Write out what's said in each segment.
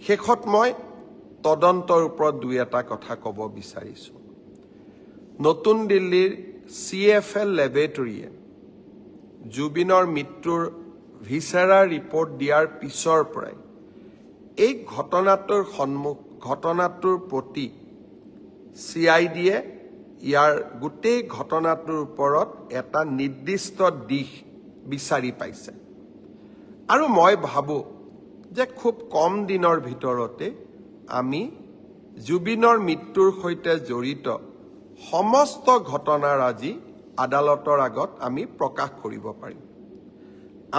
শেষত মই তদন্তৰ ওপৰত দুই এটা কথা ক'ব বিচাৰিছোঁ। নতুন দিল্লীৰ CFL লেবৰেটৰীয়ে জুবিনৰ মৃত্যুৰ ভিছেৰা ৰিপৰ্ট দিয়াৰ পিছৰ পৰাই এই ঘটনাটোৰ প্ৰতি CIDয়ে ইয়াৰ গোটেই ঘটনাটোৰ ওপৰত এটা নিৰ্দিষ্ট দিশ বিচাৰি পাইছে। আৰু মই ভাবোঁ যে খুব কম দিনৰ ভিতৰতে আমি জুবিনৰ মৃত্যুৰ সৈতে জড়িত সমস্ত ঘটনাৰ আজি আদালতৰ আগত আমি প্ৰকাশ কৰিব পাৰিম।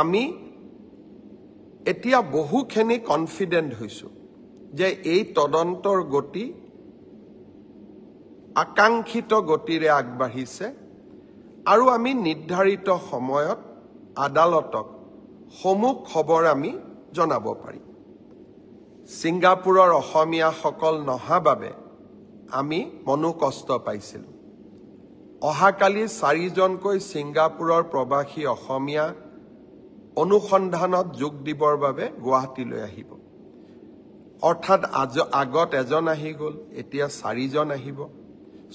আমি এতিয়া বহুখিনি কনফিডেণ্ট হৈছোঁ যে এই তদন্তৰ গতি আকাংক্ষিত গতিৰে আগবাঢ়িছে আৰু আমি নিৰ্ধাৰিত সময়ত আদালতক সমূহ খবৰ আমি জনাব পাৰিম। ছিংগাপুৰৰ অসমীয়াসকল নহা বাবে আমি মনোকষ্ট পাইছিলোঁ। অহাকালি 4জনকৈ ছিংগাপুৰৰ প্ৰৱাসী অসমীয়া অনুসন্ধানত যোগ দিবৰ বাবে গুৱাহাটীলৈ আহিব। অৰ্থাৎ আগত এজন আহি গ'ল, এতিয়া 4জন আহিব,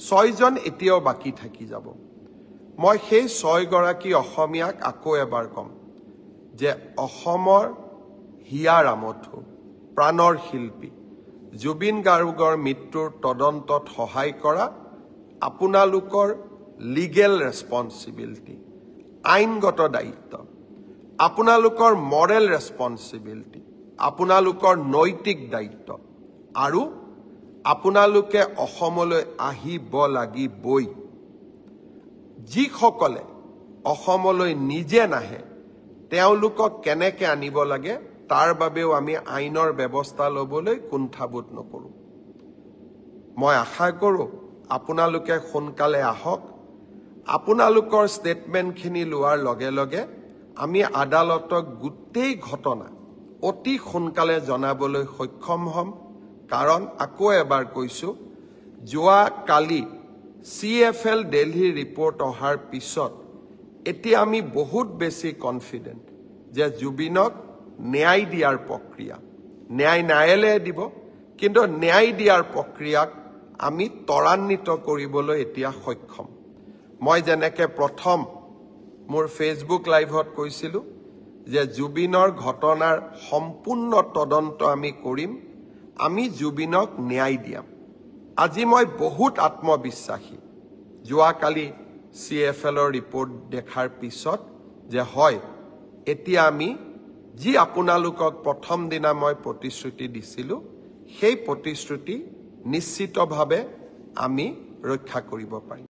6জন এতিয়াও বাকী থাকি যাব। মই সেই 6গৰাকী অসমীয়াক আকৌ এবাৰ ক'ম যে অসমৰ হিয়া ৰামথু প্ৰাণৰ শিল্পী জুবিন গাৰ্গৰ মৃত্যুৰ তদন্তত সহায় কৰা আপোনালোকৰ লিগেল ৰেছপন্সিবিলিটি, আইনগত দায়িত্ব, আপোনালোকৰ মৰেল ৰেছপন্সিবিলিটি, আপোনালোকৰ নৈতিক দায়িত্ব আৰু আপোনালোকে অসমলৈ আহিব লাগিবই। যিসকলে অসমলৈ নিজে নাহে তেওঁলোকক কেনেকৈ আনিব লাগে তাৰ বাবেও আমি আইনৰ ব্যৱস্থা ল'বলৈ কুণ্ঠাবোধ নকৰোঁ। মই আশা কৰোঁ আপোনালোকে সোনকালে আহক। আপোনালোকৰ ষ্টেটমেণ্টখিনি লোৱাৰ লগে লগে আমি আদালতক গোটেই ঘটনা অতি সোনকালে জনাবলৈ সক্ষম হ'ম। কাৰণ আকৌ এবাৰ কৈছোঁ, যোৱা কালি CFL দিল্লীৰ ৰিপৰ্ট অহাৰ পিছত এতিয়া আমি বহুত বেছি কনফিডেণ্ট যে জুবিনক ন্যায় দিয়াৰ প্ৰক্ৰিয়া, ন্যায় ন্যায়ালয়ে দিব, কিন্তু ন্যায় দিয়াৰ প্ৰক্ৰিয়াক আমি ত্বৰান্বিত কৰিবলৈ এতিয়া সক্ষম। মই যেনেকৈ প্ৰথম মোৰ ফেচবুক লাইভত কৈছিলোঁ যে জুবিনৰ ঘটনাৰ সম্পূৰ্ণ তদন্ত আমি কৰিম, আমি জুবিনক ন্যায় দিয়াম। আজি মই বহুত আত্মবিশ্বাসী যোৱাকালি CFLৰ ৰিপৰ্ট দেখাৰ পিছত যে হয়, এতিয়া আমি যি আপোনালোকক প্ৰথম দিনা মই প্ৰতিশ্ৰুতি দিছিলোঁ সেই প্ৰতিশ্ৰুতি নিশ্চিতভাৱে আমি ৰক্ষা কৰিব পাৰিম।